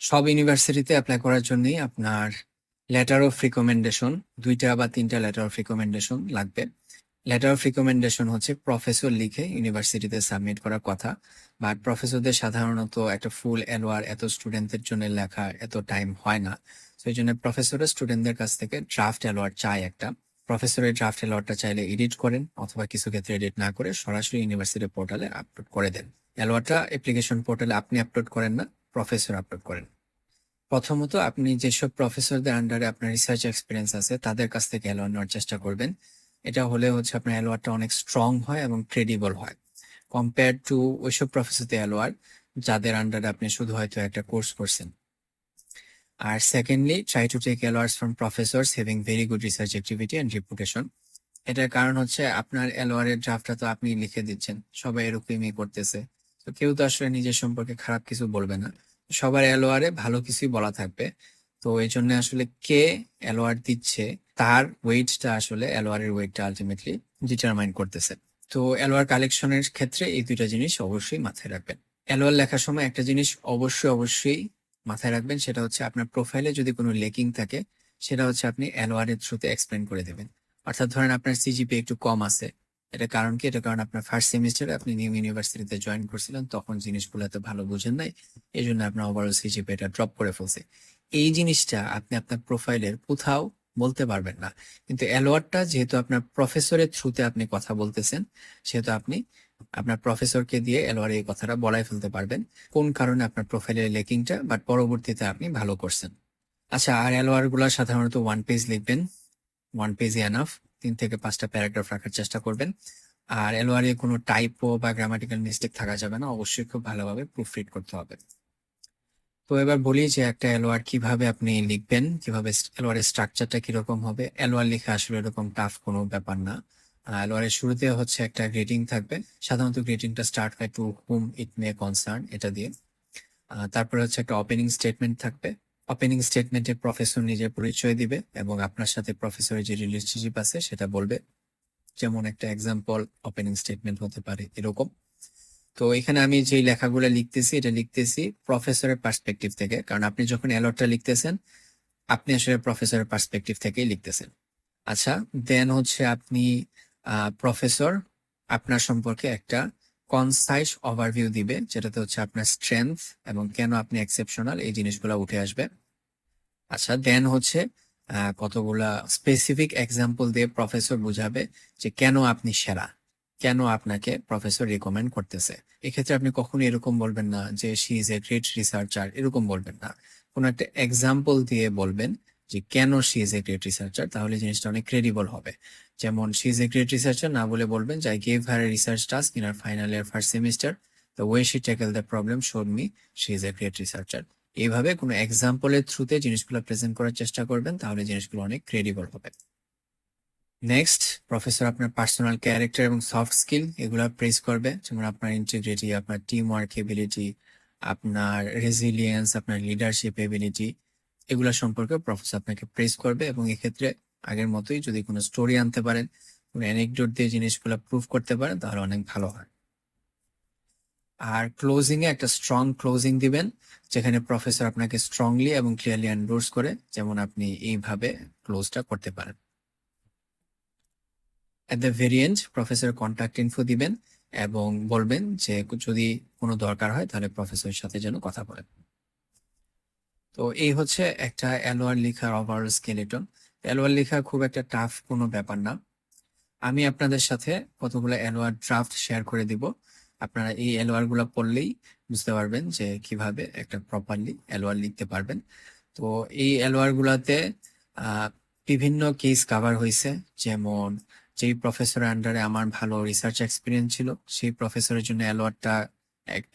সব ইউনিভার্সিটিতে অ্যাপ্লাই করার জন্যই আপনার লেটার অফ রিকমেন্ডেশন ২টা বা ৩টা লেটার অফ রিকমেন্ডেশন লাগবে। লেটার অফ রিকমেন্ডেশন হচ্ছে প্রফেসর লিখে ইউনিভার্সিটিতে সাবমিট করার কথা, বাট প্রফেসরদের সাধারণত একটা ফুল এলওয়ার এত স্টুডেন্টদের জন্য লেখা এত টাইম হয় না। তো এই জন্য প্রফেসররা স্টুডেন্টদের কাছ থেকে ড্রাফট এলওয়ার চায় একটা। প্রফেসরের ড্রাফট এলওয়ারটা চাইলে এডিট করেন, অথবা কিছু ক্ষেত্রে এডিট না করে সরাসরি ইউনিভার্সিটি পোর্টালে আপলোড করে দেন। এলওয়ারটা অ্যাপ্লিকেশন পোর্টালে আপনি আপলোড করেন না, প্রফেসর আপলোড করেন। প্রথমত আপনি যেসব প্রফেসরদের আন্ডারে আপনার রিসার্চ এক্সপিরিয়েন্স আছে তাদের কাছ থেকে এলওয়ার নেওয়ার চেষ্টা করবেন। এটা হলে হচ্ছে আপনার এলওয়ারটা অনেক স্ট্রং হয় এবং ক্রেডিবল হয় কম্পেয়ার টু ওইসব প্রফেসরদের এলওয়ার যাদের আন্ডারে আপনি শুধু হয়তো একটা কোর্স করছেন। আর secondly, try to take allowers from professors having very good research activity and reputation. এটার কারণ হচ্ছে আপনার এলওয়ারের ড্রাফটটা তো আপনি লিখে দিচ্ছেন, সবাই এরকমই করতেছে, তো কেউ তো আসলে নিজের সম্পর্কে খারাপ কিছু বলবে না, সবার এলওয়ারে ভালো কিছুই বলা থাকবে। তো এই জন্য আসলে কে এলওয়ার দিচ্ছে তার ওয়েটটা আসলে এলওয়ারের ওয়েটটা আলটিমেটলি ডিটারমাইন করতেছে। তো এলওয়ার কালেকশনের ক্ষেত্রে এই দুইটা জিনিস অবশ্যই মাথায় রাখবেন। এলওয়ার লেখার সময় একটা জিনিস অবশ্যই মাথায় রাখবেন, সেটা হচ্ছে আপনার প্রোফাইলে যদি কোনো লেকিং থাকে সেটা হচ্ছে আপনি এলওয়ারের থ্রুতে এক্সপ্লেন করে দেবেন। অর্থাৎ ধরেন আপনার সিজিপি একটু কম আছে, এটা কারণ কি? এটা কারণ আপনার ফার্স্ট সেমিস্টারে আপনি নিউ ইউনিভার্সিটিতে জয়েন করছিলেন, তখন জিনিসগুলো এত ভালো বুঝেন নাই, এই জন্য আপনার ওভারঅল সিজিপি এটা ড্রপ করে ফেলছে। এই জিনিসটা আপনি আপনার প্রোফাইলের কোথাও বলতে পারবেন না, কিন্তু অ্যালোয়ারটা যেহেতু আপনার প্রফেসরের থ্রুতে আপনি কথা বলতেছেন, সেহেতু আপনি আপনার প্রফেসরকে দিয়ে অ্যালোয়ারে এই কথাটা বলাই ফেলতে পারবেন কোন কারণে আপনার প্রোফাইলের লেকিংটা, বাট পরবর্তীতে আপনি ভালো করছেন। আচ্ছা, আর অ্যালোয়ার গুলা সাধারণত 1 পেজ লিখবেন, 1 পেজে এনাফ। 3 থেকে 5টা প্যারাগ্রাফ রাখার চেষ্টা করবেন। আর এলওয়ারে কোনো টাইপো বা গ্রামাটিক্যাল মিস্টেক থাকা যাবে না, অবশ্যই খুব ভালোভাবে প্রুফ রিড করতে হবে। তো এবার বলি যে একটা এলওয়ার কিভাবে আপনি লিখবেন, কিভাবে এলওয়ারের স্ট্রাকচারটা কিরকম হবে। এলওয়ার লেখা আসলে এরকম টাফ কোনো ব্যাপার না। এলওয়ারের শুরুতে হচ্ছে একটা গ্রিটিং থাকবে, সাধারণত গ্রিটিংটা স্টার্ট হয় টু হুম ইট মে কনসার্ন এটা দিয়ে। তারপরে হচ্ছে একটা ওপেনিং স্টেটমেন্ট থাকবে। ওপেনিং স্টেটমেন্টে প্রফেসর নিজের পরিচয় দিবে এবং আপনার সাথে প্রফেসরের যে রিলেশনশিপ আছে সেটা বলবে। যেমন একটা এক্সাম্পল ওপেনিং স্টেটমেন্ট হতে পারে এরকম। তো এখানে আমি যে লেখাগুলো লিখতেছি এটা লিখতেছি প্রফেসরের পার্সপেক্টিভ থেকে, কারণ আপনি যখন অ্যালটটা লিখতেছেন আপনি আসলে প্রফেসরের পার্সপেক্টিভ থেকেই লিখতেছেন। আচ্ছা, দেন হচ্ছে আপনি প্রফেসর আপনার সম্পর্কে একটা কনসাইজ ওভারভিউ দিবে, যেটাতে হচ্ছে আপনার স্ট্রেংথ এবং কেন আপনি এক্সেপশনাল এই জিনিসগুলো উঠে আসবে। আচ্ছা, দেন হচ্ছে কতগুলা স্পেসিফিক এক্সাম্পল দিয়ে প্রফেসর বুঝাবে যে কেন আপনি সেরা, কেন আপনাকে প্রফেসর রিকমেন্ড করতেছে। এক্ষেত্রে আপনি কখনো এরকম বলবেন না যে she is a great researcher, এরকম বলবেন না, কোনো একটা এক্সাম্পল দিয়ে বলবেন যে কেন she is a great researcher, তাহলে জিনিসটা অনেক ক্রেডিবল হবে। যেমন she is a great researcher না বলে বলবেন যে I gave her research task in our final year first semester, the way she tackle the problem showed me she is a great researcher. এইভাবে কোনো এক্সাম্পলের থ্রুতে জিনিসগুলো প্রেজেন্ট করার চেষ্টা করবেন, তাহলে জিনিসগুলো অনেক ক্রেডিবল হবে। নেক্সট, প্রফেসর আপনার পার্সোনাল ক্যারেক্টার এবং সফট স্কিল এগুলো প্রেস করবে, যেমন আপনার ইন্টিগ্রিটি, আপনার টিম ওয়ার্ক এবিলিটি, আপনার রেজিলিয়েন্স, আপনার লিডারশিপ এবিলিটি, এগুলো সম্পর্কে প্রফেসর আপনাকে প্রেস করবে। এবং এক্ষেত্রে আগের মতোই যদি কোনো স্টোরি আনতে পারেন, কোনো অ্যানেকডোট দিয়ে জিনিসগুলো প্রুভ করতে পারেন, তাহলে অনেক ভালো হয়। আর ক্লোজিং এ একটা স্ট্রং ক্লোজিং দিবেন, যেখানে প্রফেসর আপনাকে স্ট্রংলি এবং ক্লিয়ারলি এন্ডোর্স করে, যেমন আপনি এইভাবে ক্লোজটা করতে পারেন। At the very end professor contact info দিবেন এবং বলবেন যে যদি কোনো দরকার হয় তাহলে প্রফেসরের সাথে যেন কথা বলেন। তো এই হচ্ছে একটা এলওয়ার লেখার ওভারঅল স্কেলেটন। এলওয়ার লেখা খুব একটা টাফ কোনো ব্যাপার না। আমি আপনাদের সাথে কতগুলো এলওয়ার ড্রাফট শেয়ার করে দিব, আপনারা এই এলওয়ার গুলা পড়লেই বুঝতে পারবেন যে কিভাবে একটা প্রপারলি এলওয়ার লিখতে পারবেন। তো এই এলওয়ার গুলাতে বিভিন্ন কেস কাভার হয়েছে, যেমন যেই প্রফেসরের আন্ডারে আমার ভালো রিসার্চ এক্সপিরিয়েন্স ছিল সেই প্রফেসরের জন্য এলওয়ারটা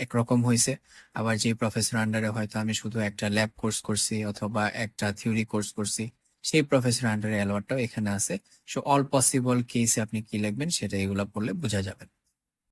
একরকম হয়েছে, আবার যেই প্রফেসর আন্ডারে হয়তো আমি শুধু একটা ল্যাব কোর্স করছি অথবা একটা থিওরি কোর্স করছি, সেই প্রফেসর আন্ডারে অ্যালোয়ারটাও এখানে আছে। সো অল পসিবল কেসে আপনি কি লিখবেন সেটা এগুলো পড়লে বোঝা যাবে।